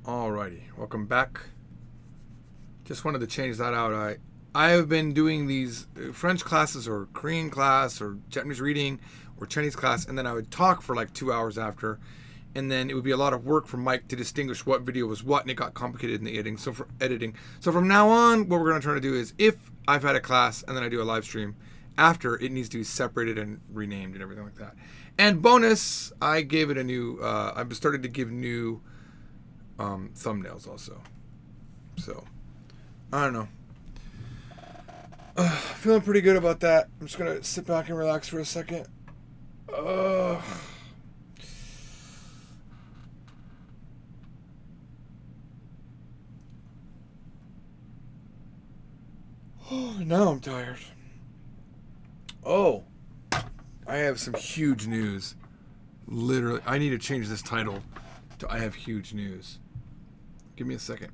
Alrighty, welcome back. Just wanted to change that out. I have been doing these French classes or Korean class or Japanese reading or Chinese class, and then I would talk for like 2 hours after, and then it would be a lot of work for Mike to distinguish what video was what, and it got complicated in the editing. So from now on, what we're going to try to do is, if I've had a class and then I do a live stream, after it needs to be separated and renamed and everything like that. And bonus, I gave it a new. I've started to give new thumbnails also. So I don't know. Feeling pretty good about that. I'm just gonna sit back and relax for a second. Now I'm tired. Oh, I have some huge news. Literally, I need to change this title to I have huge news. Give me a second.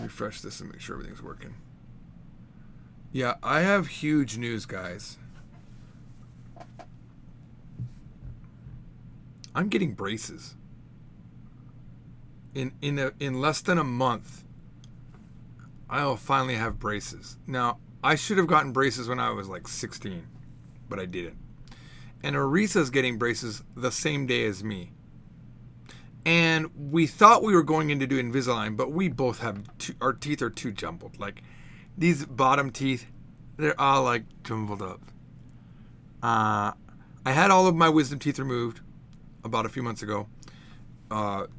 Refresh this and make sure everything's working. Yeah, I have huge news, guys. I'm getting braces. In less than a month, I'll finally have braces. Now, I should have gotten braces when I was like 16, but I didn't. And Arisa's getting braces the same day as me. And we thought we were going in to do Invisalign, but we both have our teeth are too jumbled. Like these bottom teeth, they're all like jumbled up. I had all of my wisdom teeth removed about a few months ago,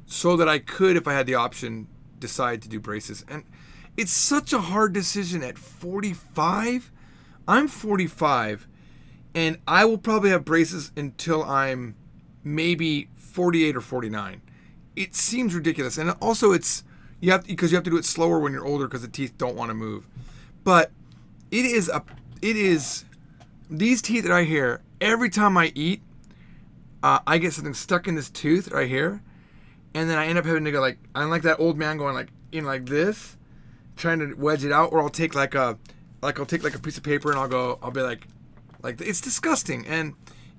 so that I could, if I had the option, decide to do braces. And it's such a hard decision at 45. I'm 45, and I will probably have braces until I'm maybe 48 or 49. It seems ridiculous, and also because you have to do it slower when you're older because the teeth don't want to move. But it is these teeth right here. Every time I eat, I get something stuck in this tooth right here, and then I end up having to go I'm like that old man going like this, trying to wedge it out, or I'll take a piece of paper and I'll be like it's disgusting, and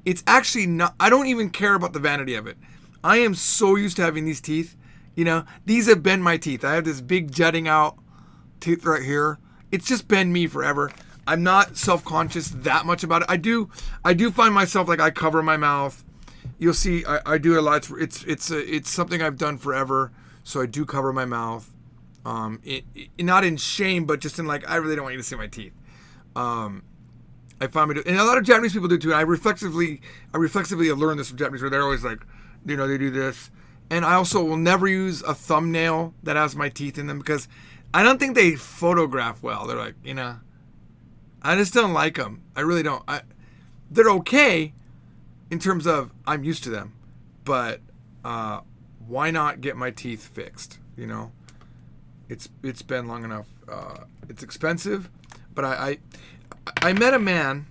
it's actually not. I don't even care about the vanity of it. I am so used to having these teeth. You know, these have been my teeth. I have this big jutting out tooth right here. It's just been me forever. I'm not self-conscious that much about it. I do find myself like I cover my mouth. You'll see I do a lot. It's something I've done forever. So I do cover my mouth. Not in shame, but just in I really don't want you to see my teeth. I find me do, and a lot of Japanese people do too. And I reflexively have learned this from Japanese, where they're always like, they do this. And I also will never use a thumbnail that has my teeth in them because I don't think they photograph well. They're like, I just don't like them. I really don't. They're okay in terms of I'm used to them, but why not get my teeth fixed? It's been long enough. It's expensive, but I met a man.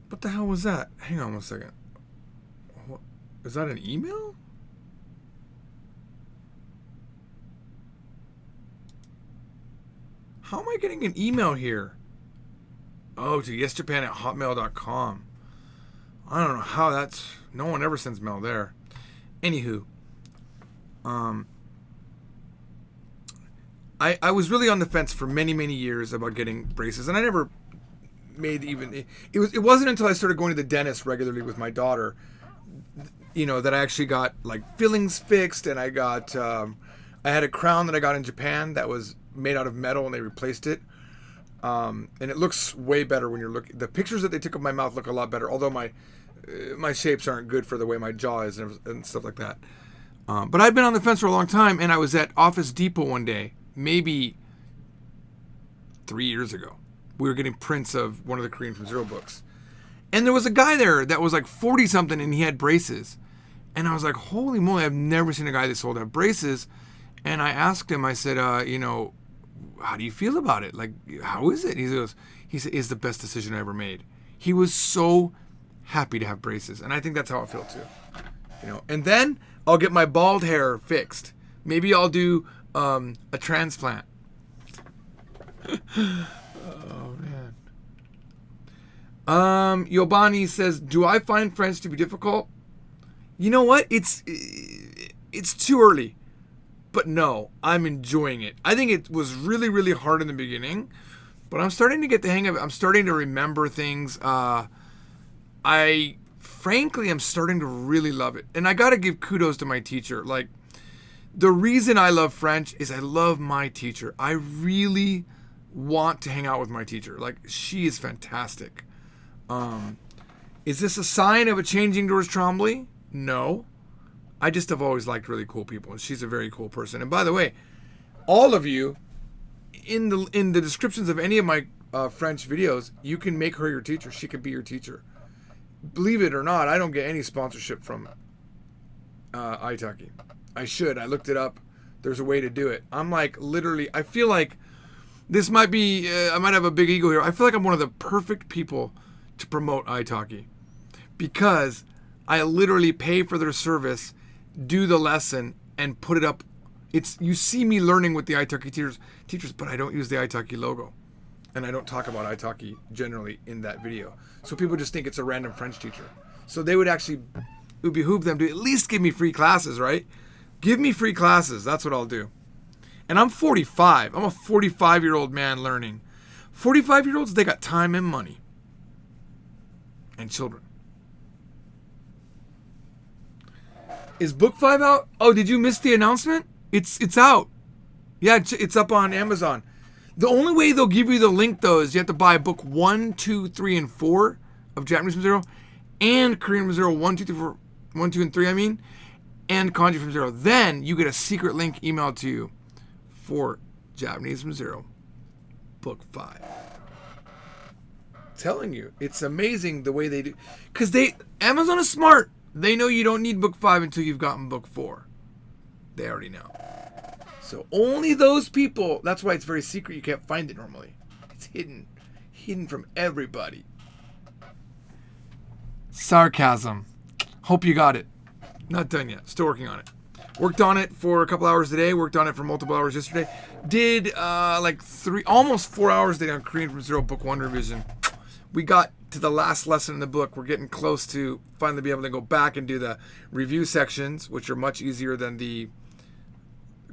What the hell was that? Hang on one second. What, is that an email? How am I getting an email here? Oh, to yesjapan@hotmail.com. I don't know how that's. No one ever sends mail there. Anywho, I was really on the fence for many, many years about getting braces, and I never made it wasn't until I started going to the dentist regularly with my daughter, that I actually got fillings fixed, and I got I had a crown that I got in Japan that was made out of metal, and they replaced it, and it looks way better when you're looking. The pictures that they took of my mouth look a lot better, although my shapes aren't good for the way my jaw is and stuff like that. But I've been on the fence for a long time, and I was at Office Depot one day, maybe 3 years ago. We were getting prints of one of the Korean from Zero books. And there was a guy there that was 40-something, and he had braces. And I was like, holy moly, I've never seen a guy this old have braces. And I asked him, I said, how do you feel about it? How is it? He said, it's the best decision I ever made. He was so happy to have braces. And I think that's how I feel too. And then I'll get my bald hair fixed. Maybe I'll do a transplant. Oh, man. Yobani says, do I find French to be difficult? You know what? It's too early. But no, I'm enjoying it. I think it was really, really hard in the beginning, but I'm starting to get the hang of it. I'm starting to remember things. Frankly, I'm starting to really love it. And I got to give kudos to my teacher. Like, the reason I love French is I love my teacher. I really want to hang out with my teacher. Like, she is fantastic. Is this a sign of a changing Doris Trombley? No. I just have always liked really cool people, and she's a very cool person. And by the way, all of you, in the descriptions of any of my French videos, you can make her your teacher. She could be your teacher. Believe it or not, I don't get any sponsorship from italki. I should. I looked it up. There's a way to do it. I'm like, literally, I feel like this might be, I might have a big ego here. I feel like I'm one of the perfect people to promote italki, because I literally pay for their service, do the lesson, and put it up. You see me learning with the italki teachers, but I don't use the italki logo. And I don't talk about italki generally in that video. So people just think it's a random French teacher. So they would actually, it would behoove them to at least give me free classes, right? Give me free classes. That's what I'll do. And I'm 45. I'm a 45-year-old man learning. 45-year-olds, they got time and money. And children. Is book 5 out? Oh, did you miss the announcement? It's out. Yeah, it's up on Amazon. The only way they'll give you the link, though, is you have to buy book 1, 2, 3, and 4 of Japanese from Zero, and Korean from Zero 1, 2, 3, 4, 1, 2, and 3, and Kanji from Zero. Then you get a secret link emailed to you for Japanese from Zero, book 5. Telling you, it's amazing the way they do. Because Amazon is smart. They know you don't need book 5 until you've gotten book 4. They already know. So only those people, that's why it's very secret. You can't find it normally. It's hidden from everybody. Sarcasm. Hope you got it. Not done yet. Still working on it. Worked on it for a couple hours today. Worked on it for multiple hours yesterday. Did almost 4 hours today on Korean from Zero book 1 revision. We got to the last lesson in the book. We're getting close to finally be able to go back and do the review sections, which are much easier than the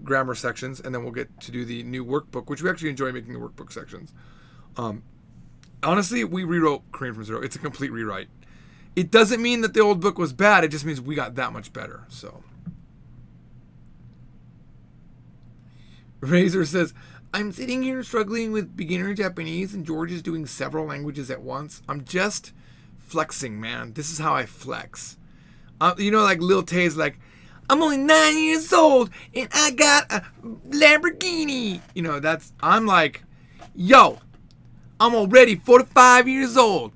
grammar sections, and then we'll get to do the new workbook, which we actually enjoy making the workbook sections. Honestly, we rewrote Korean from Zero. It's a complete rewrite. It doesn't mean that the old book was bad. It just means we got that much better. So, Razor says, I'm sitting here struggling with beginner Japanese, and George is doing several languages at once. I'm just flexing, man. This is how I flex. Like Lil Tay's like, I'm only 9 years old and I got a Lamborghini. I'm like, yo, I'm already 45 years old.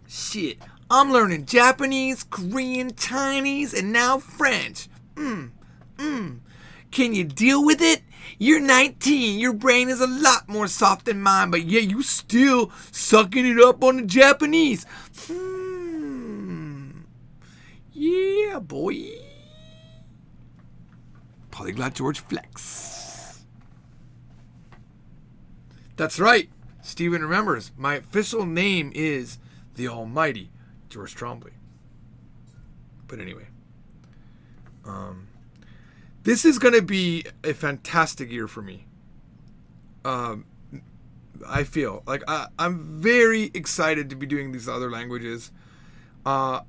Shit, I'm learning Japanese, Korean, Chinese, and now French. Can you deal with it? You're 19. Your brain is a lot more soft than mine, but yeah, you still sucking it up on the Japanese. Yeah, boy. Polyglot George Flex. That's right. Steven remembers. My official name is the Almighty George Trombley. But anyway. This is going to be a fantastic year for me. I feel like I'm very excited to be doing these other languages. I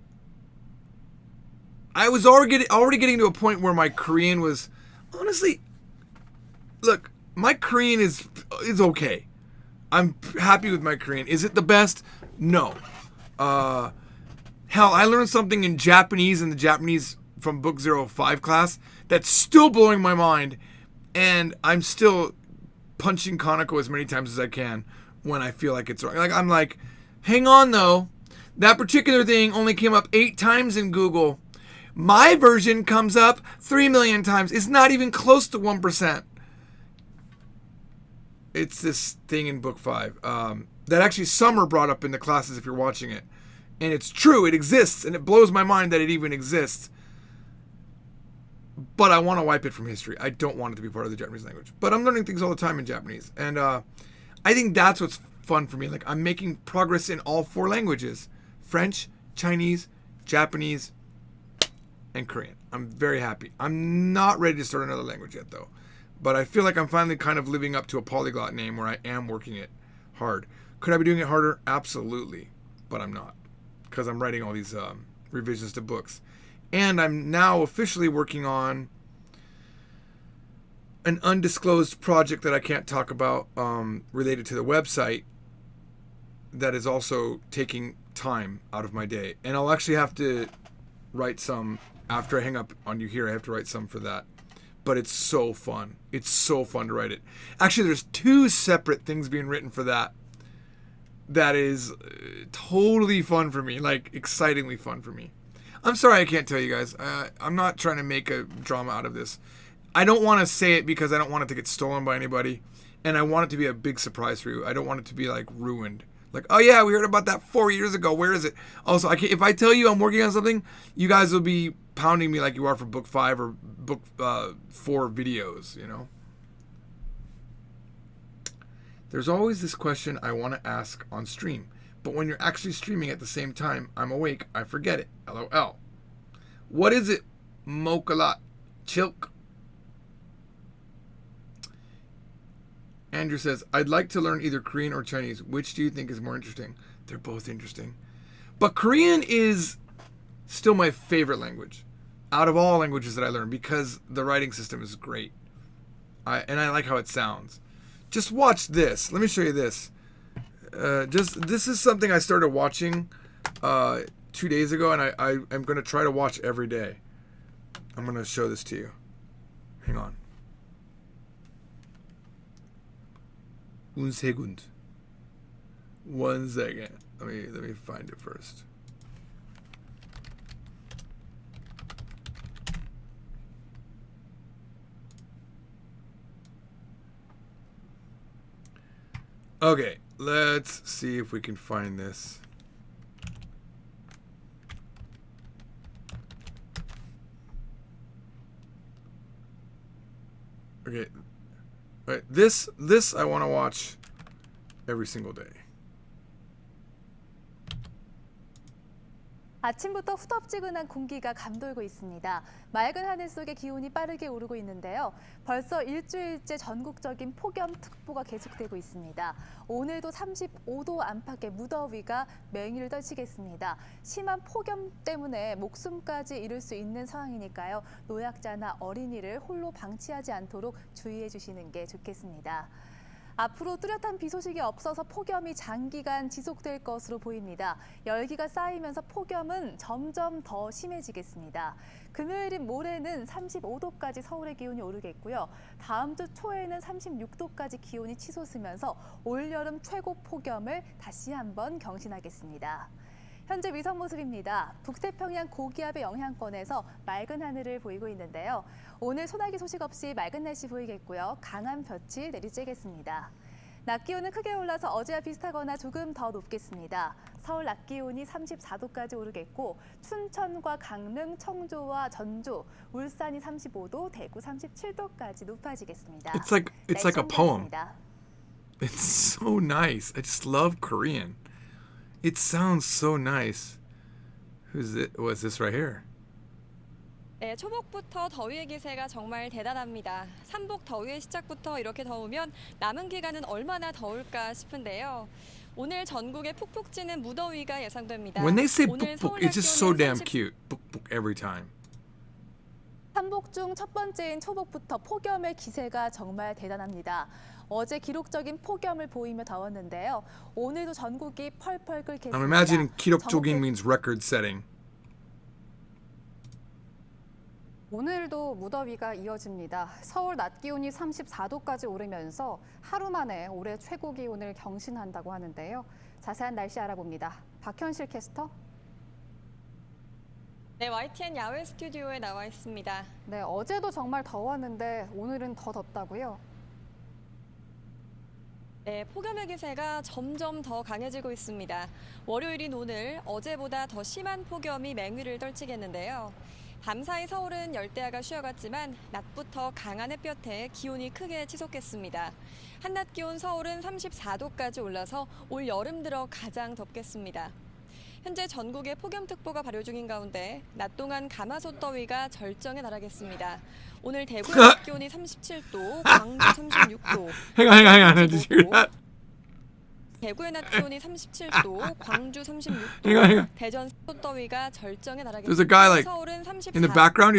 was already getting to a point where my Korean was, honestly, look, my Korean is okay. I'm happy with my Korean. Is it the best? No. Hell, I learned something in Japanese in the Japanese from Book 05 class that's still blowing my mind, and I'm still punching Kaneko as many times as I can when I feel like it's wrong. I'm like, hang on though. That particular thing only came up 8 times in Google. My version comes up 3 million times. It's not even close to 1%. It's this thing in Book 5 that actually Summer brought up in the classes if you're watching it. And it's true, it exists, and it blows my mind that it even exists. But I want to wipe it from history. I don't want it to be part of the Japanese language. But I'm learning things all the time in Japanese. And I think that's what's fun for me. Like, I'm making progress in all 4 languages: French, Chinese, Japanese, and Korean. I'm very happy. I'm not ready to start another language yet, though. But I feel like I'm finally kind of living up to a polyglot name where I am working it hard. Could I be doing it harder? Absolutely. But I'm not. Because I'm writing all these revisions to books. And I'm now officially working on an undisclosed project that I can't talk about related to the website that is also taking time out of my day. And I'll actually have to write some after I hang up on you here. I have to write some for that. But it's so fun. It's so fun to write it. Actually, there's 2 separate things being written for that. That is totally fun for me. Like, excitingly fun for me. I'm sorry I can't tell you guys. I'm not trying to make a drama out of this. I don't want to say it because I don't want it to get stolen by anybody. And I want it to be a big surprise for you. I don't want it to be, like, ruined. Like, oh yeah, we heard about that 4 years ago. Where is it? Also, if I tell you I'm working on something, you guys will be pounding me like you are for book 5 or book 4 videos, you know? There's always this question I want to ask on stream, but when you're actually streaming at the same time, I'm awake, I forget it. LOL. What is it? Mokalat Chilk. Andrew says, I'd like to learn either Korean or Chinese. Which do you think is more interesting? They're both interesting. But Korean is still my favorite language out of all languages that I learned because the writing system is great. And I like how it sounds. Just watch this. Let me show you this. This is something I started watching 2 days ago, and I'm going to try to watch every day. I'm going to show this to you. Hang on. Un second. 1 second. Let me find it first. Okay, let's see if we can find this. Okay. All right, this I want to watch every single day. 아침부터 후덥지근한 공기가 감돌고 있습니다. 맑은 하늘 속에 기온이 빠르게 오르고 있는데요. 벌써 일주일째 전국적인 폭염특보가 계속되고 있습니다. 오늘도 35도 안팎의 무더위가 맹위를 떨치겠습니다. 심한 폭염 때문에 목숨까지 잃을 수 있는 상황이니까요. 노약자나 어린이를 홀로 방치하지 않도록 주의해 주시는 게 좋겠습니다. 앞으로 뚜렷한 비 소식이 없어서 폭염이 장기간 지속될 것으로 보입니다. 열기가 쌓이면서 폭염은 점점 더 심해지겠습니다. 금요일인 모레는 35도까지 서울의 기온이 오르겠고요. 다음 주 초에는 36도까지 기온이 치솟으면서 올여름 최고 폭염을 다시 한번 경신하겠습니다. 현재 위성 모습입니다. 북태평양 고기압의 영향권에서 맑은 하늘을 보이고 있는데요. 오늘 소나기 소식 없이 맑은 날씨 보이겠고요. 강한 볕이 내리쬐겠습니다. 낮 기온은 크게 올라서 어제와 비슷하거나 조금 더 높겠습니다. 서울 낮 기온이 34도까지 오르겠고 춘천과 강릉, 청주와 전주, 울산이 35도, 대구 37도까지 높아지겠습니다. It's like a poem. It's so nice. I just love Korean. It sounds so nice. Who's it? What's this right here? 네, 초복부터 더위의 기세가 정말 대단합니다. 삼복 더위의 시작부터 이렇게 더우면 남은 기간은 얼마나 더울까 싶은데요. 오늘 전국에 푹푹 찌는 무더위가 예상됩니다. When they say 북북, it's just so damn cute. 북북 every time. 삼복 중 첫 번째인 초복부터 폭염의 기세가 정말 대단합니다. 어제 기록적인 폭염을 보이며 더웠는데요. 오늘도 전국이 펄펄 끓겠습니다. I'm imagining 기록적인 means record-setting. 오늘도 무더위가 이어집니다. 서울 낮 기온이 34도까지 오르면서 하루 만에 올해 최고 기온을 경신한다고 하는데요. 자세한 날씨 알아봅니다. 박현실 캐스터. 네, YTN 야외 스튜디오에 나와 있습니다. 네, 어제도 정말 더웠는데 오늘은 더 덥다고요? 네, 폭염의 기세가 점점 더 강해지고 있습니다. 월요일인 오늘 어제보다 더 심한 폭염이 맹위를 떨치겠는데요. 밤사이 서울은 열대야가 쉬어갔지만 낮부터 강한 햇볕에 기온이 크게 치솟겠습니다. 한낮 기온 서울은 34도까지 올라서 올 여름 들어 가장 덥겠습니다. 현재 전국에 폭염특보가 발효 중인 가운데 낮 동안 가마솥 더위가 절정에 달하겠습니다. 오늘 대구의 낮 기온이 37도, 광주 36도, hang on. Did you hear that? 대구의 낮 기온이 37도, 광주 36도, hang on. 대전 솥 더위가 절정에 There's a guy 달하겠습니다. like 서울은 in the background.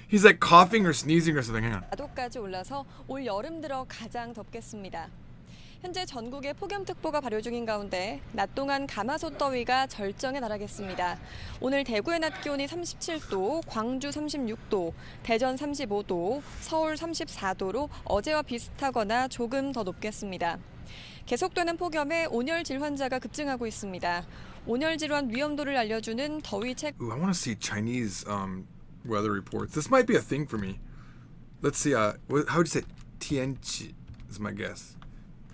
He's like coughing or sneezing or something. Hang on. 34도까지 올라서 올 여름 들어 가장 덥겠습니다. 현재 전국에 폭염특보가 발효 중인 가운데 낮 동안 가마솥 더위가 절정에 달하겠습니다. 오늘 대구의 낮 기온이 37도, 광주 36도, 대전 35도, 서울 34도로 어제와 비슷하거나 조금 더 높겠습니다. 계속되는 폭염에 온열 질환자가 급증하고 있습니다. 온열 질환 위험도를 알려주는 더위 책. Ooh, I want to see Chinese weather reports. This might be a thing for me. Let's see. How would you say? Tianqi is my guess.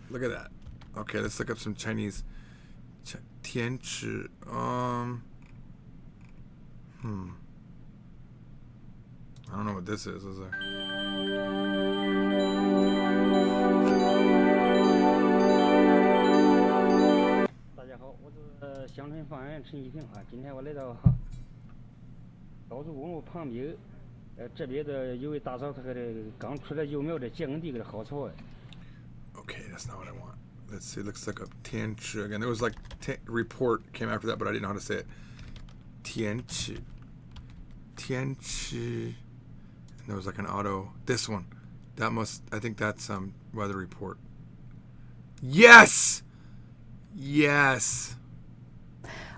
Look at that. Okay, let's look up some Chinese. Tianqi. I don't know what this is. Is it? 大家好，我是乡村方言陈一平啊。今天我来到高速公路旁边，这边的有位大嫂，她的刚出来幼苗的结根地给它薅草。Okay, that's not what I want. Let's see. Let's look up Tianqi again. There was like report came after that, but I didn't know how to say it. Tianqi. And there was like an auto. This one. I think that's weather report. Yes.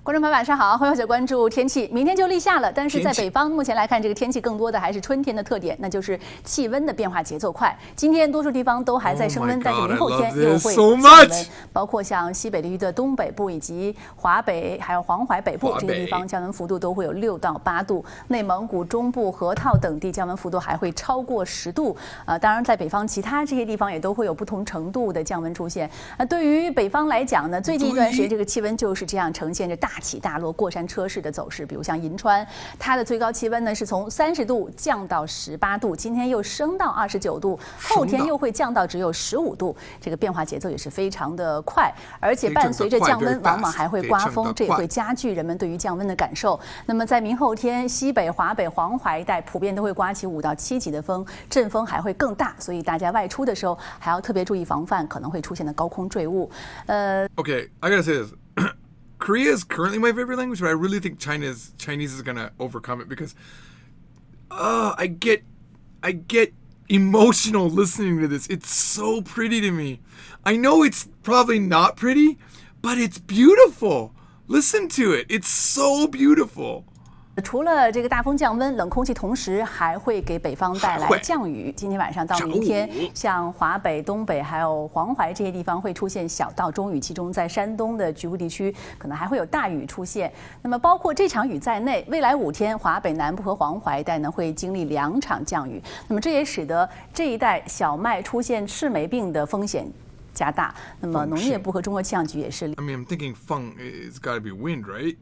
观众朋友晚上好，欢迎收关注天气。明天就立夏了，但是在北方目前来看，这个天气更多的还是春天的特点，那就是气温的变化节奏快。今天多数地方都还在升温，但是明后天又会降温，包括像西北地区的东北部以及华北还有黄淮北部这些地方，降温幅度都会有6到8度。内蒙古中部、河套等地降温幅度还会超过10度。当然在北方其他这些地方也都会有不同程度的降温出现。对于北方来讲呢，最近一段时间这个气温就是这样呈现着大起大落、过山车式的走势。比如像银川，它的最高气温呢是从30度降到18度，今天又升到29度，后天又会降到只有15度，这个变化节奏也是非常的快，而且伴随着降温，往往还会刮风，这也会加剧人们对于降温的感受。那么在明后天，西北、华北、黄淮一带普遍都会刮起5到7级的风，阵风还会更大，所以大家外出的时候还要特别注意防范可能会出现的高空坠物。Okay, I gotta say this. Korea is currently my favorite language, but I really think Chinese is gonna overcome it because I get emotional listening to this. It's so pretty to me. I know it's probably not pretty, but it's beautiful. Listen to it. It's so beautiful. 除了这个大风降温，冷空气同时还会给北方带来降雨。今天晚上到明天，像华北、东北还有黄淮这些地方会出现小到中雨，其中在山东的局部地区可能还会有大雨出现。那么包括这场雨在内，未来5天华北南部和黄淮一带呢会经历2场降雨。那么这也使得这一带小麦出现赤霉病的风险加大。那么农业部和中国气象局也是 I mean, I'm thinking feng it's got to be wind, right?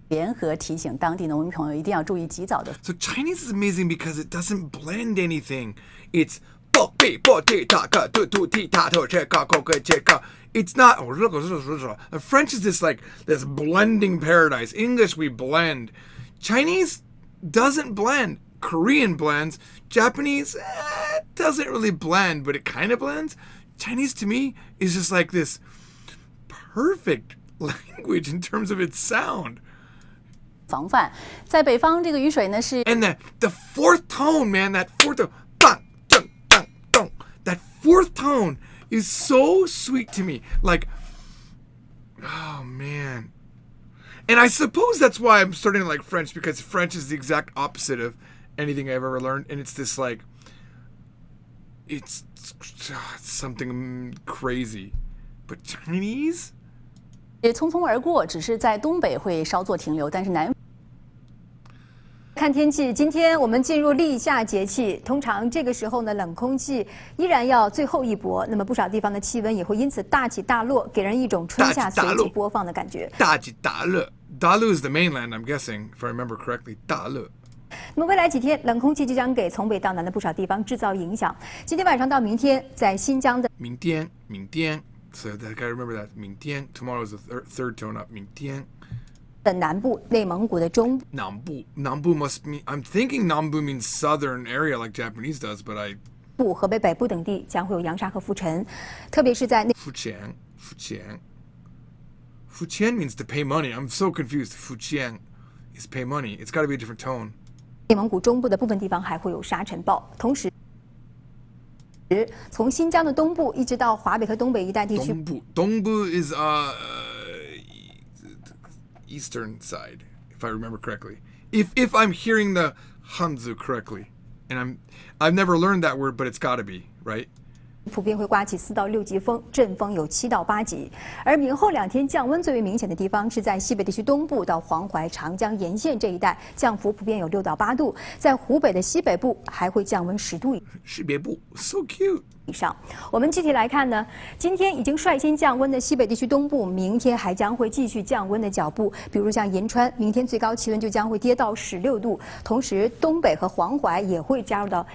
联合提醒当地农民朋友一定要注意及早的。So Chinese is amazing because it doesn't blend anything. It's not. French is this blending paradise. English we blend. Chinese doesn't blend. Korean blends. Japanese doesn't really blend, but it kind of blends. Chinese to me is just like this perfect language in terms of its sound. 防范，在北方这个雨水呢是 And the fourth tone, man, that fourth tone, bang, dun, dun, dun, that fourth tone is so sweet to me. Like, oh man. And I suppose that's why I'm starting to like French, because French is the exact opposite of anything I've ever learned, and it's this like, it's something crazy. But Chinese? 匆匆而过，只是在东北会稍作停留，但是南。看天气，今天我们进入立夏节气，通常这个时候呢，冷空气依然要最后一搏，那么不少地方的气温也会因此大起大落，给人一种春夏随即播放的感觉。大起大落，大陆 is the mainland, I'm guessing, if I remember correctly. 大陆。那么未来几天，冷空气即将给从北到南的不少地方制造影响。今天晚上到明天，在新疆的明天 So that gotta remember that. 明天 Tomorrow is the third tone up. 明天南部、内蒙古的中部。南部 must mean. I'm thinking Nambu means southern area like Japanese does, but I. 部、河北北部等地将会有扬沙和浮尘，特别是在内。Fujian means to pay money. I'm so confused. Fujian is pay money. It's got to be a different tone. 内蒙古中部的部分地方还会有沙尘暴，同时，从新疆的东部一直到华北和东北一带地区。东部 is eastern side, if I remember correctly. If I'm hearing the Hanzu correctly, and I've never learned that word, but it's got to be right. 普遍会刮起4到6级风，阵风有7到8级。而明后2天降温最为明显的地方是在西北地区东部到黄淮、长江沿线这一带，降幅普遍有6到8度。在湖北的西北部还会降温10度西北部 so cute 以上。我们具体来看呢，今天已经率先降温的西北地区东部，明天还将会继续降温的脚步。比如像银川，明天最高气温就将会跌到16度，同时东北和黄淮也会加入到。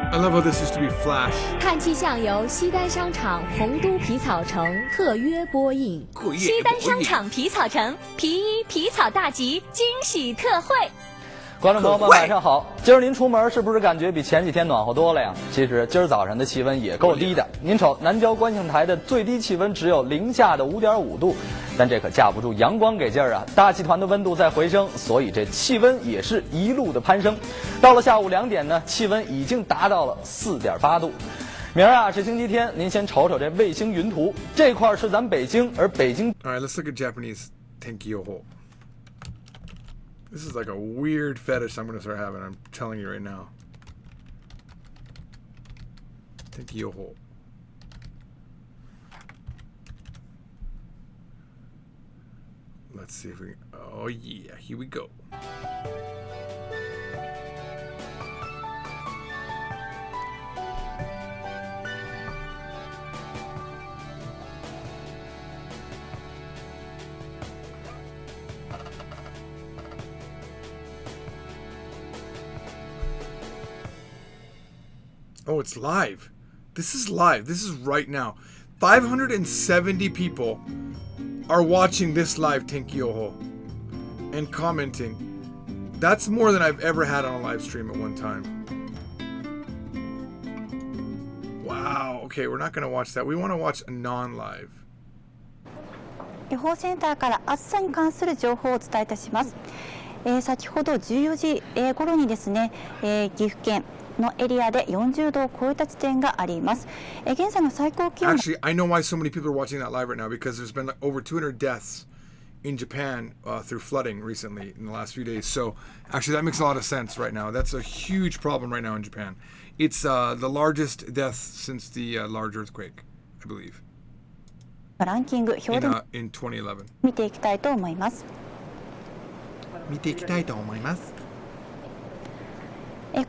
I love how this used to be Flash. 看气象由西单商场洪都皮草城特约播映。西单商场皮草城皮衣皮草大集惊喜特惠。观众朋友们，晚上好！今儿您出门是不是感觉比前几天暖和多了呀？其实今儿早上的气温也够低的。您瞅，南郊观景台的最低气温只有零下的5.5度，但这可架不住阳光给劲儿啊！大气团的温度在回升，所以这气温也是一路的攀升。到了下午2点呢，气温已经达到了4.8度。明儿啊是星期天，您先瞅瞅这卫星云图，这块是咱北京，而北京。All right, let's look at Japanese Tenkyoho. This is like a weird fetish I'm going to start having. I'm telling you right now. Tenkyoho. Let's see if we. Oh yeah, here we go. Oh, it's live. This is live. This is right now. 570 people are watching this live Tenkyoho and commenting. That's more than I've ever had on a live stream at one time. Wow. Okay, we're not going to watch that. We want to watch a non-live. 予報センターから暑さに関する情報をお伝えいたします。先ほど14時頃にですね、岐阜県のエリアで40度を超えた地点があります。現在の最高気温 Actually, I know why so many people are watching that live right now, because there's been like over 200 deaths in Japan through flooding recently in the last few days. So actually that makes a lot of sense right now. That's a huge problem right now in Japan. It's the largest death since the large earthquake, I believe. ランキング表で in 2011. 見ていきたいと思います。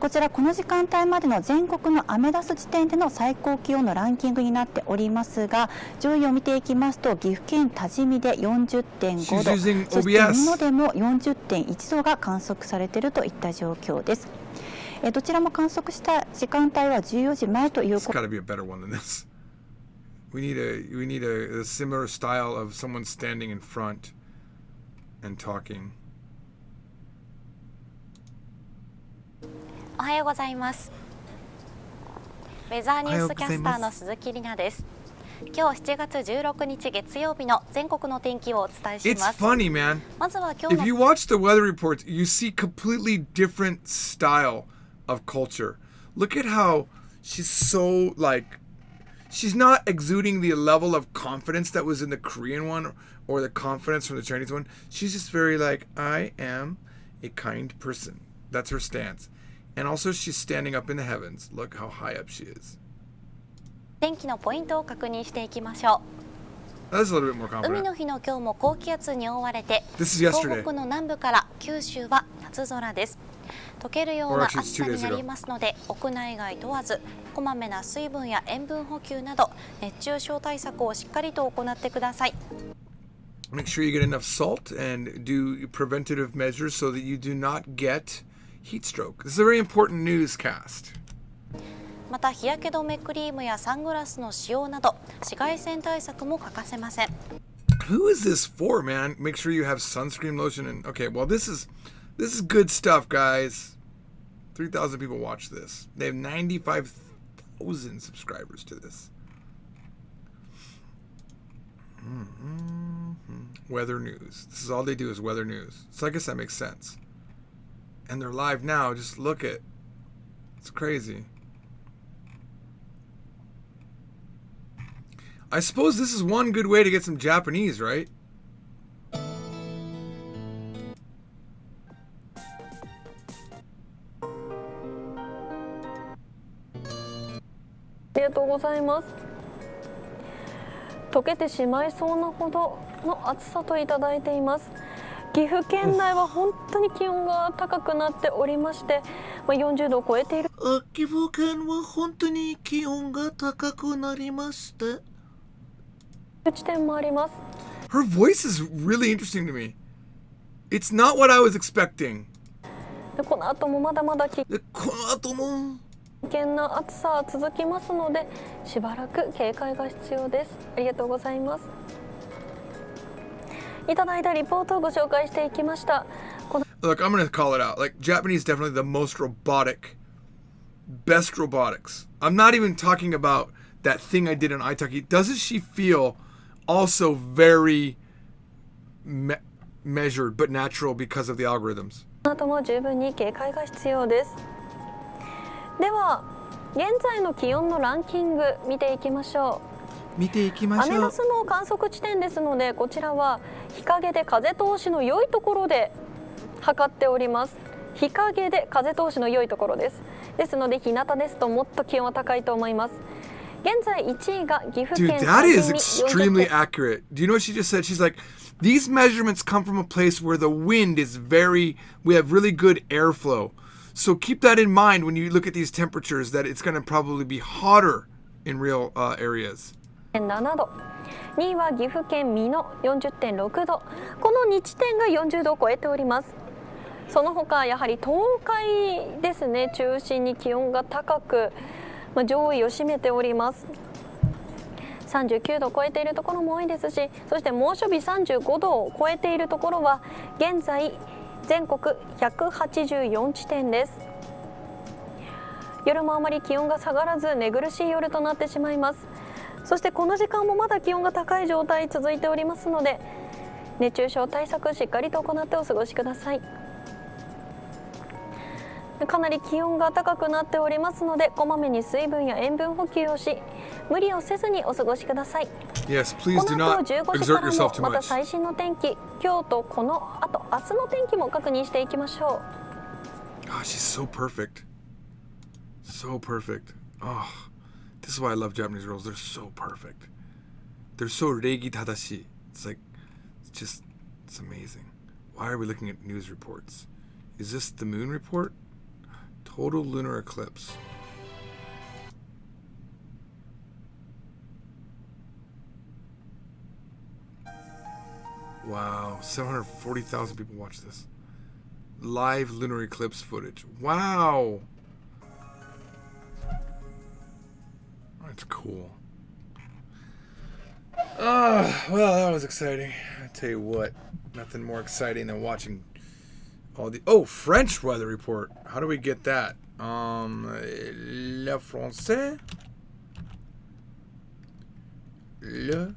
こちらこの時間帯までの全国のアメダス地点での最高気温のランキングになっておりますが、上位を見ていきますと岐阜県多治見で 40.5 度、そして美濃でも 40.1 度が観測されているといった状況です。どちらも観測した時間帯は14時前ということ。 We need a similar style of someone standing in front and talking. おはようございます。ウェザーニュースキャスターの鈴木里奈です。今日7月16日月曜日の全国の天気をお伝えします。 It's funny, man. まずは今日の If you watch the weather reports, you see completely different style of culture. Look at how she's so like, she's not exuding the level of confidence that was in the Korean one or the confidence from the Chinese one. She's just very like, I am a kind person. That's her stance. And also she's standing up in the heavens. Look how high up she is. 天気のポイントを確認していきましょう。 That's a little bit more confident. 海の日の今日も高気圧に覆われて、 This is yesterday. 東北の南部から九州は夏空です。溶けるような暑さになりますので、屋内外問わず、こまめな水分や塩分補給など熱中症対策をしっかりと行ってください。Make sure you get enough salt and do preventative measures so that you do not get heat stroke. This is a very important newscast. また日焼け止めクリームやサングラスの使用など紫外線対策も欠かせません。 Who is this for, man? Make sure you have sunscreen lotion and okay, well this is good stuff, guys. 3,000 people watch this. They have 95,000 subscribers to this. Weather news. This is all they do is weather news. So I guess that makes sense. And they're live now. Just look at. It's crazy. I suppose this is one good way to get some Japanese, right? ありがとうございます。溶けてしまいそうなほどの暑さといただいています。岐阜県内は本当に気温が高くなっておりまして、40度を超えている。岐阜県は本当に気温が高くなりまして。地点もあります。Her voice is really interesting to me. It's not what I was expecting. この後もまだまだ危険な暑さは続きますので、しばらく警戒が必要です。ありがとうございます。いただいたリポートをご紹介していきました。Look, I'm gonna call it out. Like, Japanese definitely the most robotic, best robotics. I'm not even talking about that thing I did in Aitaki. Doesn't she feel also very measured but natural because of the algorithms? この後も十分に警戒が必要です。では、現在の気温のランキング見ていきましょう。アメダスの観測地点ですので、こちらは日陰で風通しの良いところで測っております。日陰で風通しの良いところです。ですので日向ですともっと気温は高いと思います。現在1位が岐阜県。Dude, that is extremely accurate. Do you know what she just said? She's like, these measurements come from a place where the wind is we have really good airflow. So keep that in mind when you look at these temperatures, that it's going to probably be hotter in real areas. 7度。2位は岐阜県美濃 40.6 度。この2地点が40度を超えております。その他やはり東海ですね、中心に気温が高く、上位を占めております。39度を超えているところも多いですし、そして猛暑日35度を超えているところは現在全国184地点です。夜もあまり気温が下がらず寝苦しい夜となってしまいます。そしてこの時間もまだ気温が高い状態続いておりますので、熱中症対策しっかりと行ってお過ごしください。かなり気温が高くなっておりますので、こまめに水分や塩分補給をし、無理をせずにお過ごしください。Yes, please do この後not 15時 exert から yourself too もまた much. 最新の天気、今日とこの後明日の天気も確認していきましょう。Gosh, she's so perfect. So perfect. Oh, this is why I love Japanese girls. They're so perfect. They're so reigi tadashi. It's like, it's amazing. Why are we looking at news reports? Is this the moon report? Total lunar eclipse. Wow, 740,000 people watch this. Live lunar eclipse footage. Wow. That's cool. Well, that was exciting. I tell you what, nothing more exciting than watching all the French weather report. How do we get that? Le français? I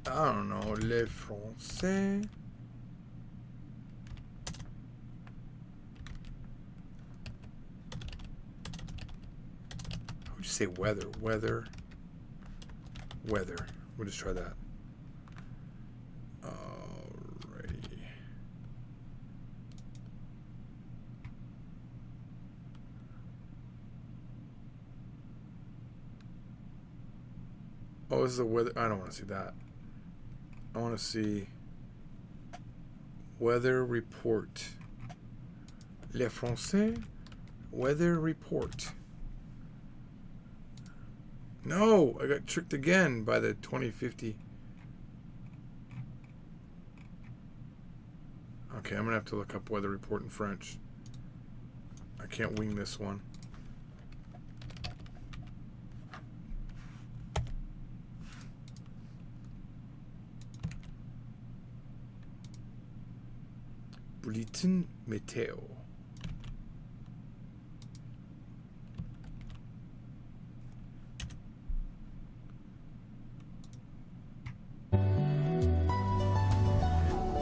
don't know, le français. How would you say weather? Weather. We'll just try that. Alrighty. Oh, this is the weather. I don't want to see that. I want to see weather report. Le Français weather report. No, I got tricked again by the 2050. Okay, I'm gonna have to look up weather report in French. I can't wing this one. Bulletin météo.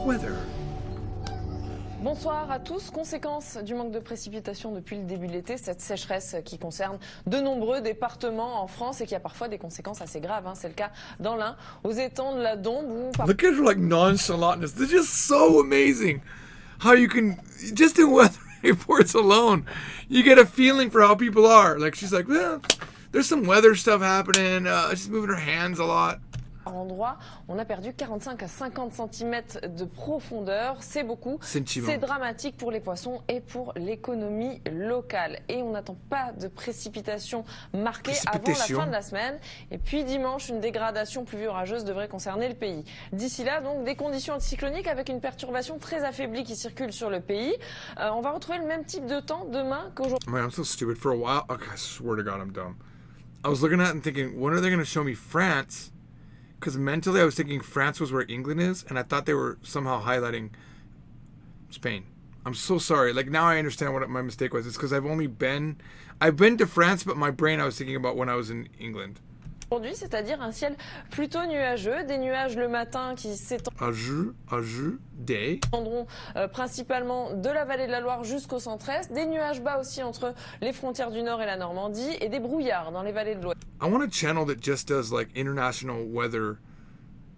Weather. Bonsoir à tous. Conséquence du manque de précipitations depuis le début de l'été, cette sécheresse qui concerne de nombreux départements en France et qui a parfois des conséquences assez graves. C'est le cas dans l'Ain, aux étangs de la Dombe. Look at her like nonchalantness. They're just so amazing. How you can, just in weather reports alone, you get a feeling for how people are. Like she's like, well, there's some weather stuff happening. She's moving her hands a lot. Par endroit, on a perdu 45 à 50 cm de profondeur. C'est beaucoup. C'est dramatique pour les poissons et pour l'économie locale. Et on n'attend pas de précipitations marquées avant la fin de la semaine. Et puis dimanche, une dégradation pluvio-orageuse devrait concerner le pays. D'ici là, donc, des conditions anticycloniques avec une perturbation très affaiblie qui circule sur le pays. On va retrouver le même type de temps demain qu'aujourd'hui. Man, I'm so stupid. For a while, okay, I swear to God, I'm dumb. I was looking at it and thinking, when are they going to show me France? Because mentally I was thinking France was where England is, and I thought they were somehow highlighting Spain. I'm so sorry. Like, now I understand what my mistake was. It's because I've been to France, but my brain I was thinking about when I was in England. Aujourd'hui, c'est-à-dire un ciel plutôt nuageux, des nuages le matin qui s'étendront principalement de la vallée de la Loire jusqu'au centre-est, des nuages bas aussi entre les frontières du Nord et la Normandie et des brouillards dans les vallées de l'Ouest. I want a channel that just does like international weather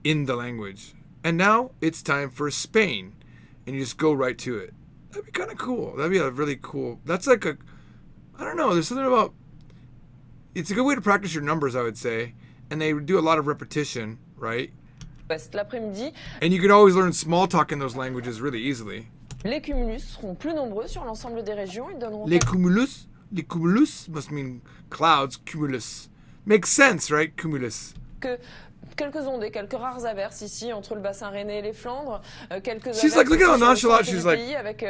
in the language. And now it's time for Spain, and you just go right to it. That'd be kind of cool. That'd be a really cool. That's like I don't know. There's something about. It's a good way to practice your numbers, I would say, and they do a lot of repetition, right? L'après-midi. And you can always learn small talk in those languages really easily. Les cumulus seront plus nombreux sur l'ensemble des régions. Ils donneront Les cumulus must mean clouds. Cumulus makes sense, right? Cumulus. Quelques ondes et quelques rares averses ici entre le bassin rennais et les Flandres, quelques She's like, look at how nonchalant she's like. Avec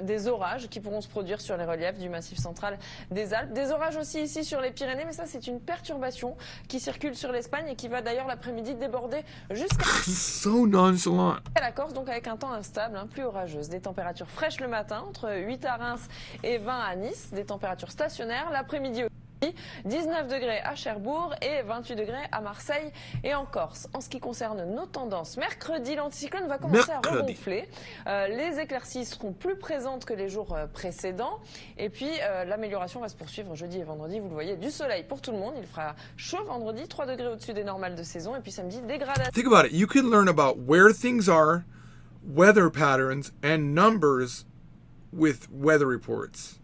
des orages qui pourront se produire sur les reliefs du massif central des Alpes. Des orages aussi ici sur les Pyrénées, mais ça c'est une perturbation qui circule sur l'Espagne et qui va d'ailleurs l'après-midi déborder jusqu'à so nonchalant. La Corse, donc avec un temps instable, plus orageuse. Des températures fraîches le matin, entre 8 à Reims et 20 à Nice. Des températures stationnaires l'après-midi aussi. 19 degrés à Cherbourg et 28 degrés à Marseille et en Corse. En ce qui concerne nos tendances, mercredi, l'anticyclone va commencer à regonfler. Les éclaircies seront plus présentes que les jours précédents. Et puis, l'amélioration va se poursuivre jeudi et vendredi. Vous le voyez, du soleil pour tout le monde. Il fera chaud vendredi, 3 degrés au-dessus des normales de saison. Et puis samedi, dégradation. Think about it. You can learn about where things are, weather patterns, and numbers with weather reports.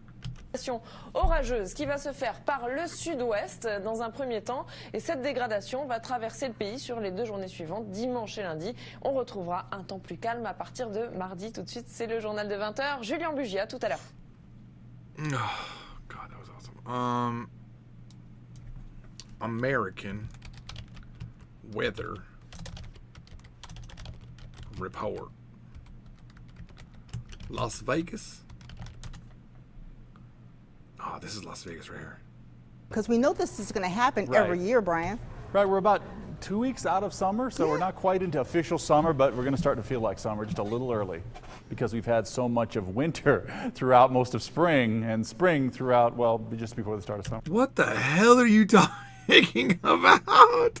Orageuse qui va se faire par le sud-ouest dans un premier temps et cette dégradation va traverser le pays sur les 2 journées suivantes, dimanche et lundi. On retrouvera un temps plus calme à partir de mardi. Tout de suite, c'est le journal de 20h. Julien Bugia, tout à l'heure. Oh, God, that was awesome. American weather report. Las Vegas. Oh, this is Las Vegas right here. Because we know this is going to happen every year, Brian. Right, we're about 2 weeks out of summer, so we're not quite into official summer, but we're going to start to feel like summer just a little early because we've had so much of winter throughout most of spring and spring throughout, well, just before the start of summer. What the hell are you talking about?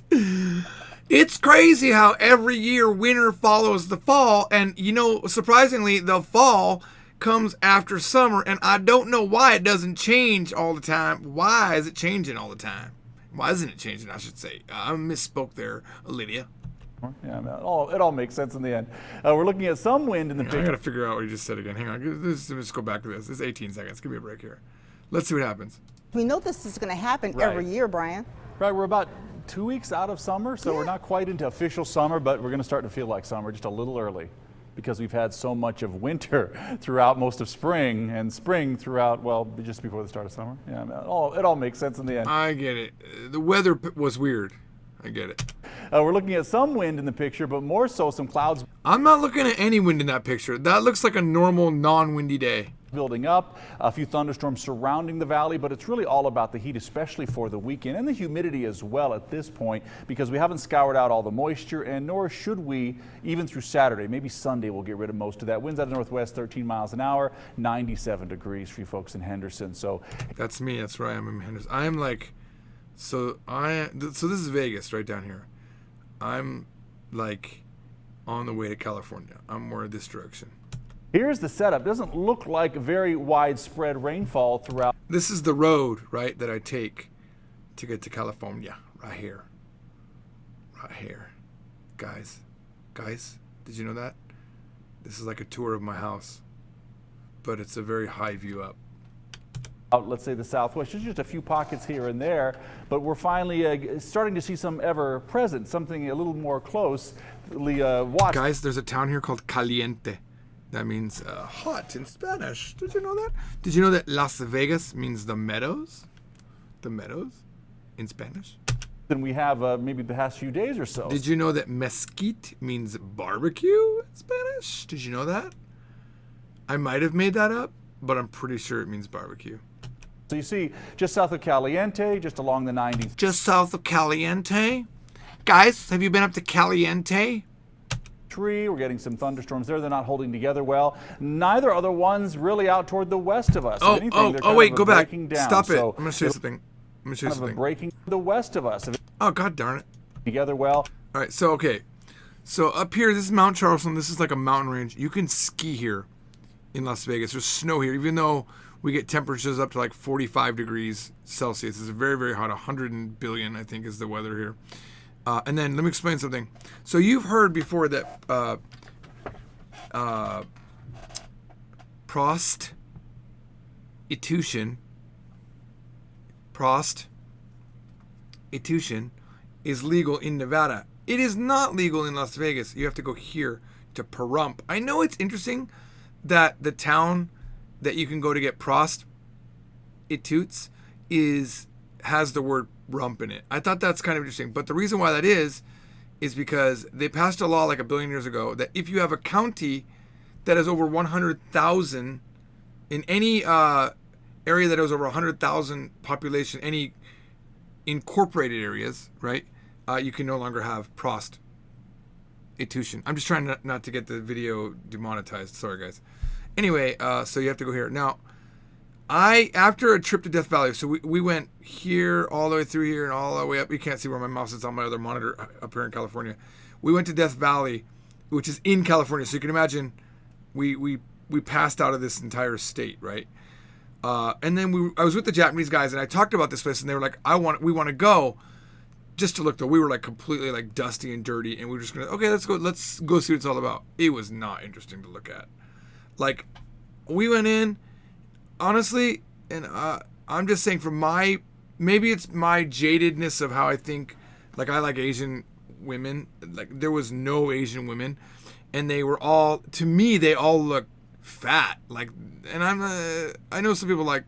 It's crazy how every year winter follows the fall, and you know, surprisingly, the fall comes after summer, and I don't know why it doesn't change all the time. Why is it changing all the time? Why isn't it changing, I should say? I misspoke there, Olivia. Yeah, it all makes sense in the end. We're looking at some wind in the picture. I gotta figure out what you just said again. Hang on, let's go back to this. It's 18 seconds. Give me a break here. Let's see what happens. We know this is going to happen every year, Brian. Right, we're about 2 weeks out of summer, so we're not quite into official summer, but we're going to start to feel like summer just a little early because we've had so much of winter throughout most of spring and spring throughout, well, just before the start of summer. Yeah, it all makes sense in the end. I get it. The weather was weird. I get it. We're looking at some wind in the picture, but more so some clouds. I'm not looking at any wind in that picture. That looks like a normal non-windy day. Building up, a few thunderstorms surrounding the valley, but it's really all about the heat, especially for the weekend, and the humidity as well at this point, because we haven't scoured out all the moisture, and nor should we even through Saturday. Maybe Sunday we'll get rid of most of that. Winds out of the northwest, 13 miles an hour, 97 degrees for you folks in Henderson. So that's me. That's where I am in Henderson. I am like, so this is Vegas right down here. I'm like on the way to California. I'm more this direction. Here's the setup. Doesn't look like very widespread rainfall throughout. This is the road, right, that I take to get to California. Right here. Right here. Guys, did you know that? This is like a tour of my house, but it's a very high view up. Let's say the southwest, there's just a few pockets here and there, but we're finally starting to see some ever-present, something a little more closely watched. Guys, there's a town here called Caliente. That means hot in Spanish. Did you know that? Did you know that Las Vegas means the meadows? The meadows in Spanish? Than we have maybe the past few days or so. Did you know that mesquite means barbecue in Spanish? Did you know that? I might have made that up, but I'm pretty sure it means barbecue. So you see, just south of Caliente, just along the 90s. Just south of Caliente? Guys, have you been up to Caliente? We're getting some thunderstorms there. They're not holding together well. Neither are the ones really out toward the west of us. Wait, go back. Down. Stop it. So I'm going to show you something. I'm going to show you something. Breaking the west of us. Oh, God darn it. Together well. All right, so, okay. So up here, this is Mount Charleston. This is like a mountain range. You can ski here in Las Vegas. There's snow here, even though we get temperatures up to like 45 degrees Celsius. It's very, very hot. 100 billion, I think, is the weather here. And then let me explain something. So you've heard before that prostitution is legal in Nevada. It is not legal in Las Vegas. You have to go here to Pahrump. I know it's interesting that the town that you can go to get prostitutes has the word rump in it. I thought that's kind of interesting. But the reason why that is because they passed a law like a billion years ago that if you have a county that has over 100,000 in any area that has over 100,000 population, any incorporated areas, right? You can no longer have prostitution. I'm just trying not to get the video demonetized. Sorry, guys. Anyway, so you have to go here. Now, after a trip to Death Valley, so we went here, all the way through here, and all the way up. You can't see where my mouse is on my other monitor up here in California. We went to Death Valley, which is in California. So you can imagine we passed out of this entire state, right? And then I was with the Japanese guys, and I talked about this place, and they were like, we want to go just to look, though. We were like completely like dusty and dirty, and we were just going to, okay, let's go see what it's all about. It was not interesting to look at. Like, we went in, honestly, and I'm just saying maybe it's my jadedness of how I think, like I like Asian women. Like there was no Asian women, and they were all, to me, they all look fat. Like, and I know some people like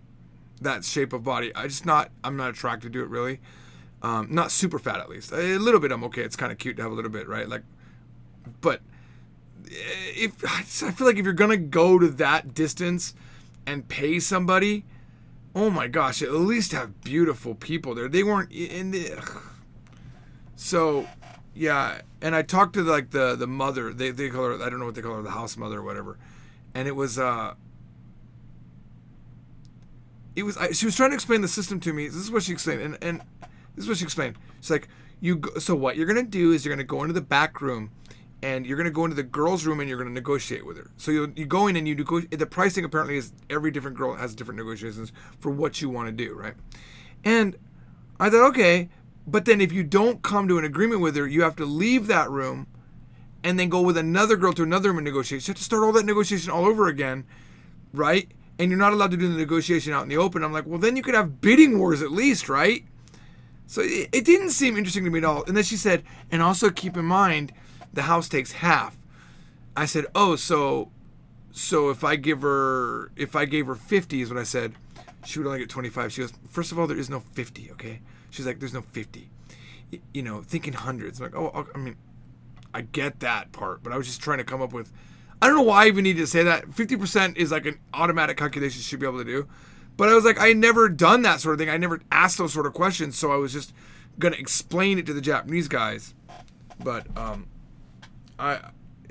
that shape of body. I'm not attracted to it really. Not super fat at least. A little bit I'm okay. It's kind of cute to have a little bit, right? Like, but I feel like if you're gonna go to that distance and pay somebody, oh my gosh, at least have beautiful people there. They weren't in the. So, yeah, and I talked to like the mother. They call her, I don't know what they call her, the house mother or whatever, and it was she was trying to explain the system to me. This is what she explained, and this is what she explained. She's like, so what you're gonna do is you're gonna go into the back room. And you're going to go into the girl's room and you're going to negotiate with her. So you go in and you negotiate. The pricing apparently is every different girl has different negotiations for what you want to do, right? And I thought, okay, but then if you don't come to an agreement with her, you have to leave that room and then go with another girl to another room and negotiate. You have to start all that negotiation all over again, right? And you're not allowed to do the negotiation out in the open. I'm like, well, then you could have bidding wars at least, right? So it didn't seem interesting to me at all. And then she said, and also keep in mind, the house takes half. I said, oh, so if I gave her 50 is what I said, she would only get 25. She goes, first of all, there is no 50, okay? She's like, there's no 50. you know, thinking hundreds. I'm like, oh, I mean, I get that part, but I was just trying to come up with, I don't know why I even needed to say that. 50% is like an automatic calculation you should be able to do. But I was like, I never done that sort of thing. I never asked those sort of questions, so I was just going to explain it to the Japanese guys. But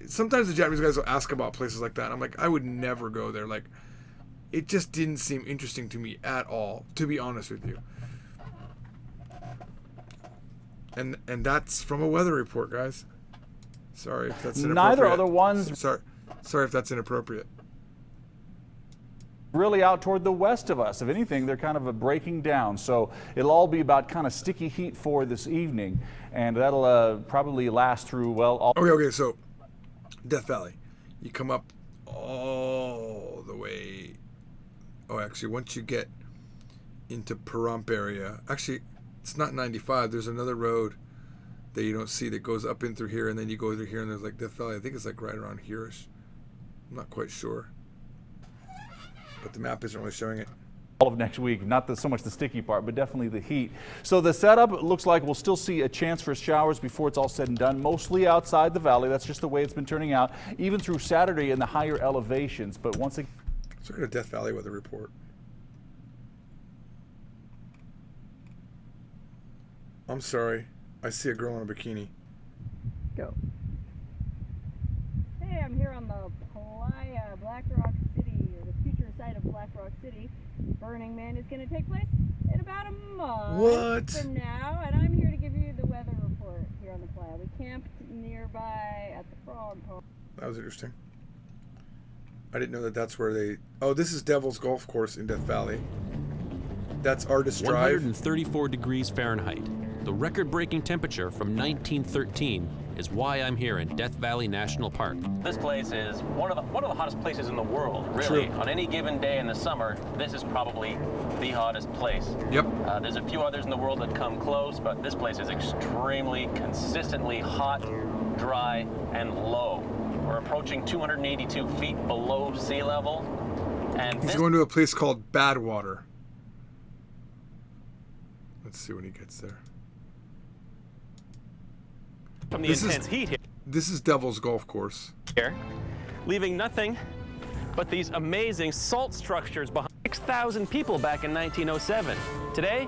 sometimes the Japanese guys will ask about places like that. I'm like, I would never go there. Like, it just didn't seem interesting to me at all, to be honest with you. And that's from a weather report, guys. Sorry if that's inappropriate. Neither are the ones. Sorry if that's inappropriate. Really out toward the west of us. If anything, they're kind of a breaking down. So it'll all be about kind of sticky heat for this evening, and that'll probably last through, well, all. Okay, so Death Valley. You come up all the way. Oh, actually, once you get into Pahrump area, actually, it's not 95. There's another road that you don't see that goes up in through here, and then you go through here, and there's like Death Valley. I think it's like right around here-ish. I'm not quite sure. But the map isn't really showing it. All of next week, not so much the sticky part, but definitely the heat. So the setup looks like we'll still see a chance for showers before it's all said and done, mostly outside the valley. That's just the way it's been turning out, even through Saturday in the higher elevations. But once again, let's look at a Death Valley weather report. I'm sorry. I see a girl in a bikini. Go. Hey, I'm here on the Playa, Black Rock City, or the future site of Black Rock City. Burning Man is going to take place in about a month from now, and I'm here to give you the weather report here on the Playa. We camped nearby at the Frog Pond. That was interesting. I didn't know that that's where they... Oh, this is Devil's Golf Course in Death Valley. That's Artist Drive. 134 degrees Fahrenheit. The record-breaking temperature from 1913 is why I'm here in Death Valley National Park. This place is one of the hottest places in the world, really. True. On any given day in the summer, this is probably the hottest place. Yep. There's a few others in the world that come close, but this place is extremely consistently hot, dry, and low. We're approaching 282 feet below sea level. And he's going to a place called Badwater. Let's see when he gets there. From the intense heat here. This is Devil's Golf Course. Leaving nothing but these amazing salt structures behind 6,000 people back in 1907. Today,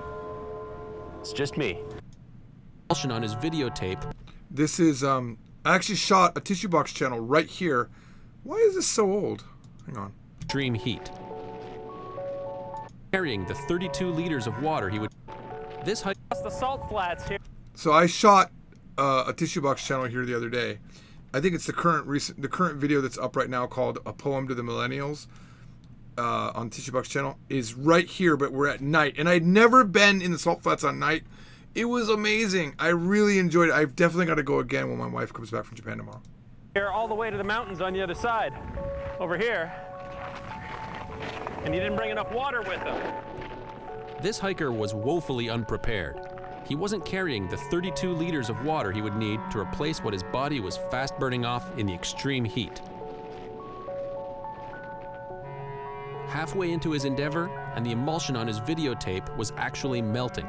it's just me. On his videotape. This is, I actually shot a Tissue Box channel right here. Why is this so old? Hang on. Extreme heat. Carrying the 32 liters of water he would... This hike... The salt flats here. So I shot a Tissue Box channel here the other day. I think it's the current video that's up right now called A Poem to the Millennials on Tissue Box channel is right here, but we're at night. And I'd never been in the salt flats on night. It was amazing. I really enjoyed it. I've definitely got to go again when my wife comes back from Japan tomorrow. Here all the way to the mountains on the other side. Over here. And he didn't bring enough water with him. This hiker was woefully unprepared. He wasn't carrying the 32 liters of water he would need to replace what his body was fast burning off in the extreme heat. Halfway into his endeavor, and the emulsion on his videotape was actually melting.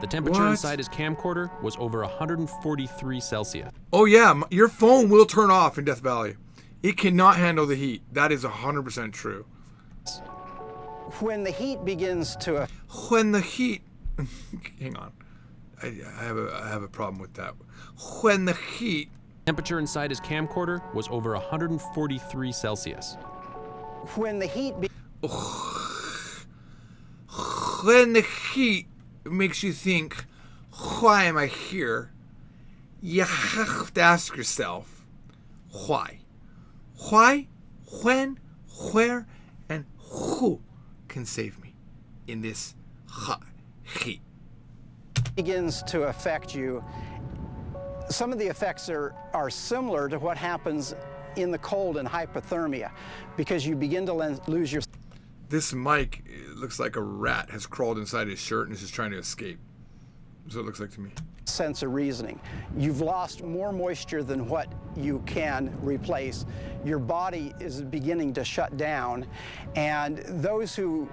The temperature inside his camcorder was over 143 Celsius. Oh yeah, your phone will turn off in Death Valley. It cannot handle the heat. That is 100% true. When the heat begins to... When the heat... Hang on. I have a problem with that. When the heat... Temperature inside his camcorder was over 143 Celsius. When the heat... When the heat makes you think, why am I here? You have to ask yourself, why? Why, when, where, and who can save me in this hot heat? Begins to affect you. Some of the effects are similar to what happens in the cold and hypothermia, because you begin to lose your... This mic, it looks like a rat has crawled inside his shirt and is just trying to escape. That's what it looks like to me. Sense of reasoning. You've lost more moisture than what you can replace. Your body is beginning to shut down, and those who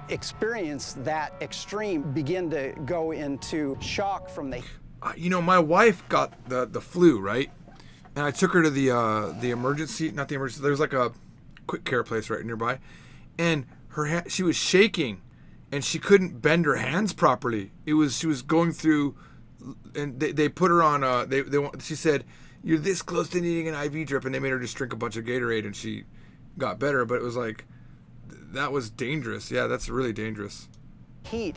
experience that extreme begin to go into shock from the... you know, my wife got the flu, right? And I took her to the emergency, not the emergency. There's like a quick care place right nearby, and she was shaking, and she couldn't bend her hands properly. She was going through, and they put her on. She said, "You're this close to needing an IV drip," and they made her just drink a bunch of Gatorade, and she got better. But it was like, that was dangerous. Yeah, that's really dangerous. Heat,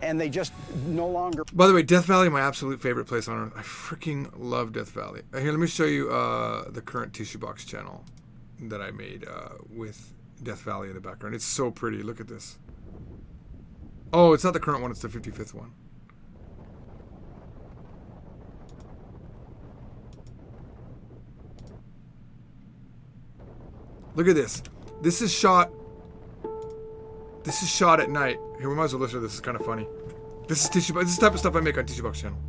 and they just no longer. By the way, Death Valley, my absolute favorite place on earth. I freaking love Death Valley. Here, let me show you the current Tissue Box channel that I made with Death Valley in the background. It's so pretty. Look at this. Oh, it's not the current one. It's the 55th one. Look at this. This is shot at night. Here, we might as well listen to this. It's kind of funny. This is Tissue Box. This is the type of stuff I make on Tissue Box channel.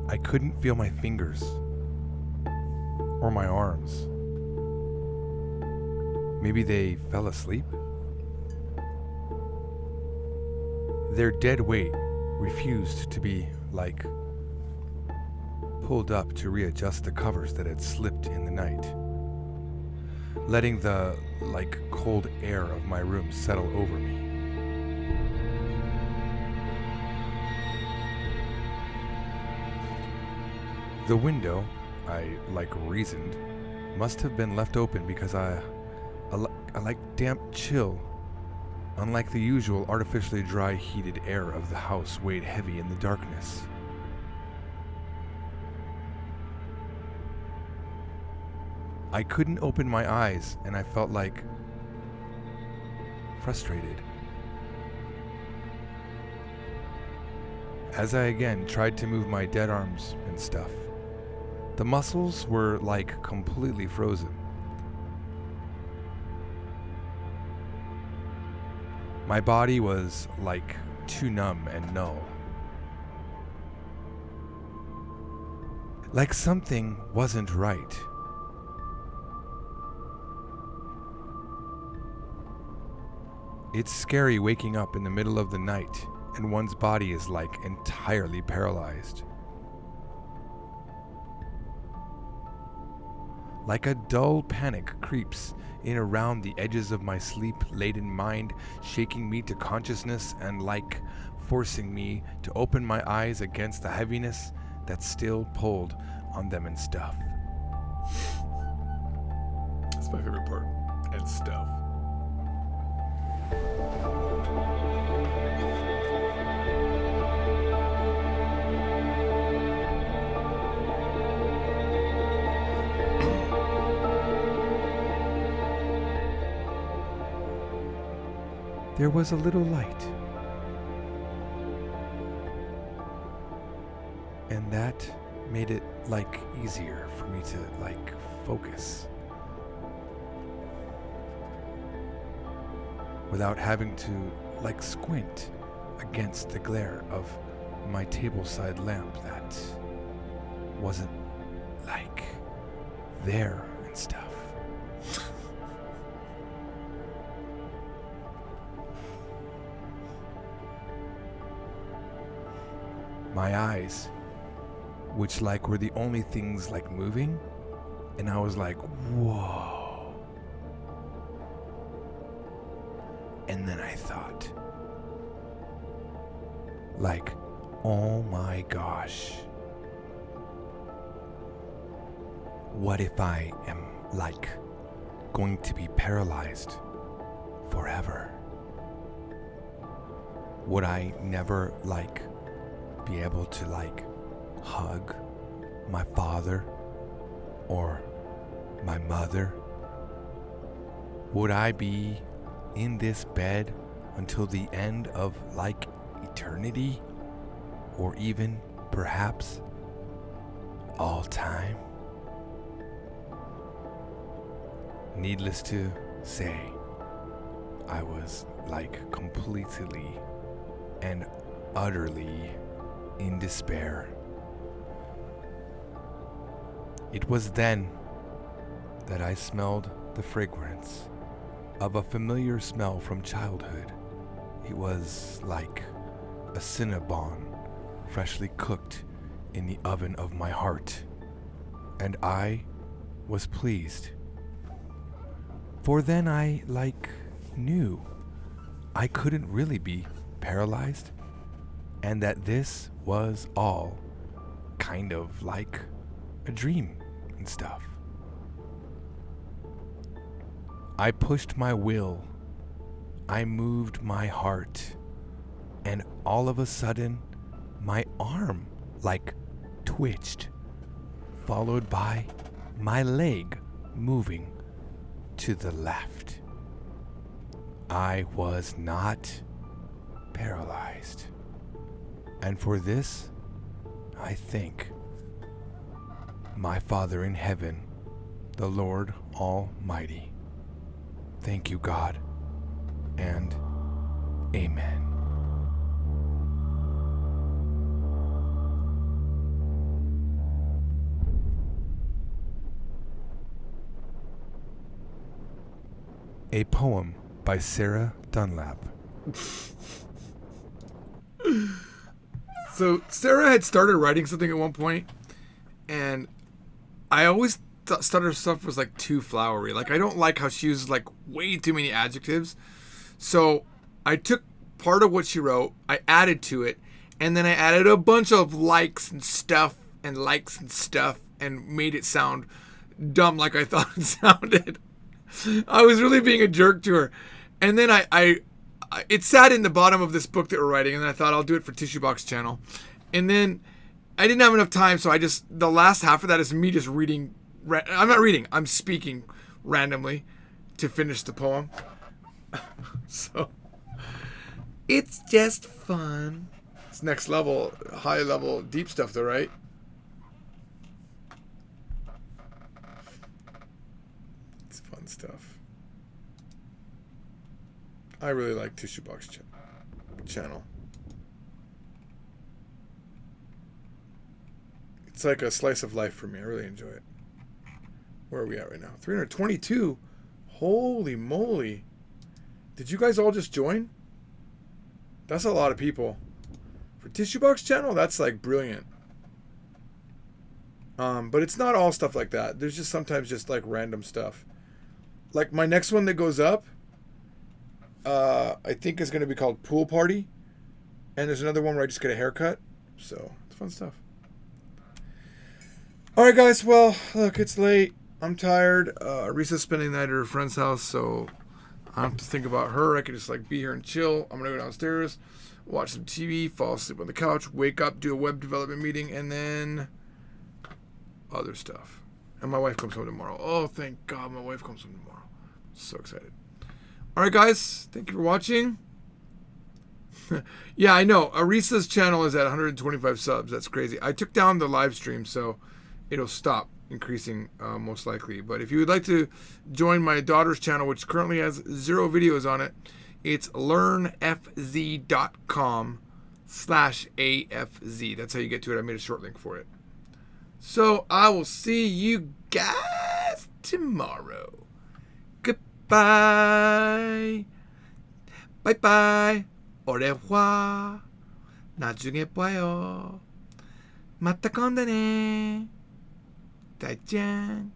I couldn't feel my fingers or my arms. Maybe they fell asleep? Their dead weight refused to be, like, pulled up to readjust the covers that had slipped in the night, letting the, like, cold air of my room settle over me. The window, I, like, reasoned, must have been left open because I like damp chill. Unlike the usual artificially dry heated air of the house weighed heavy in the darkness. I couldn't open my eyes, and I felt like frustrated. As I again tried to move my dead arms and stuff, the muscles were like completely frozen. My body was like too numb and null. Like something wasn't right. It's scary waking up in the middle of the night and one's body is like entirely paralyzed. Like a dull panic creeps in around the edges of my sleep-laden mind, shaking me to consciousness and like forcing me to open my eyes against the heaviness that still pulled on them and stuff. That's my favorite part. And stuff. There was a little light, and that made it like easier for me to like focus without having to like squint against the glare of my tableside lamp that wasn't like there and stuff. My eyes, which like were the only things like moving, and I was like, whoa. And then I thought, like, oh my gosh, what if I am like going to be paralyzed forever? Would I never like be able to like hug my father or my mother? Would I be in this bed until the end of like eternity, or even perhaps all time? Needless to say, I was like completely and utterly in despair. It was then that I smelled the fragrance of a familiar smell from childhood It was like a Cinnabon freshly cooked in the oven of my heart, and I was pleased. For then I, knew I couldn't really be paralyzed, and that this was all kind of like a dream and stuff. I pushed my will, I moved my heart, and all of a sudden, my arm twitched, followed by my leg moving to the left. I was not paralyzed. And for this, I thank my Father in heaven, the Lord Almighty. Thank you, God, and amen. A poem by Sarah Dunlap. So Sarah had started writing something at one point, and I always thought her stuff was too flowery. I don't like how she uses way too many adjectives. So I took part of what she wrote, I added to it, and then I added a bunch of likes and stuff and made it sound dumb like I thought it sounded. I was really being a jerk to her. And then it sat in the bottom of this book that we're writing, and then I thought I'll do it for Tissue Box Channel. And then I didn't have enough time, so the last half of that is me just reading. I'm not reading, I'm speaking randomly to finish the poem. So it's just fun. It's next level, high level, deep stuff though, right? It's fun stuff. I really like Tissue Box Channel. It's like a slice of life for me. I really enjoy it. Where are we at right now? 322. Holy moly. Did you guys all just join? That's a lot of people. For Tissue Box Channel, that's brilliant. But it's not all stuff like that. There's just sometimes just random stuff. My next one that goes up, I think is going to be called Pool Party. And there's another one where I just get a haircut. So, it's fun stuff. Alright guys, well, look, it's late. I'm tired. Arisa's spending the night at her friend's house, so I don't have to think about her. I can just be here and chill. I'm going to go downstairs, watch some TV, fall asleep on the couch, wake up, do a web development meeting, and then other stuff. And my wife comes home tomorrow. Oh, thank God my wife comes home tomorrow. So excited. Alright guys, thank you for watching. Yeah, I know. Arisa's channel is at 125 subs. That's crazy. I took down the live stream, so it'll stop increasing most likely. But if you would like to join my daughter's channel, which currently has 0 videos on it, it's learnfz.com/AFZ. That's how you get to it. I made a short link for it. So I will see you guys tomorrow. Goodbye. Bye-bye. Au revoir. 나중에 봐요. また今度ね. 再见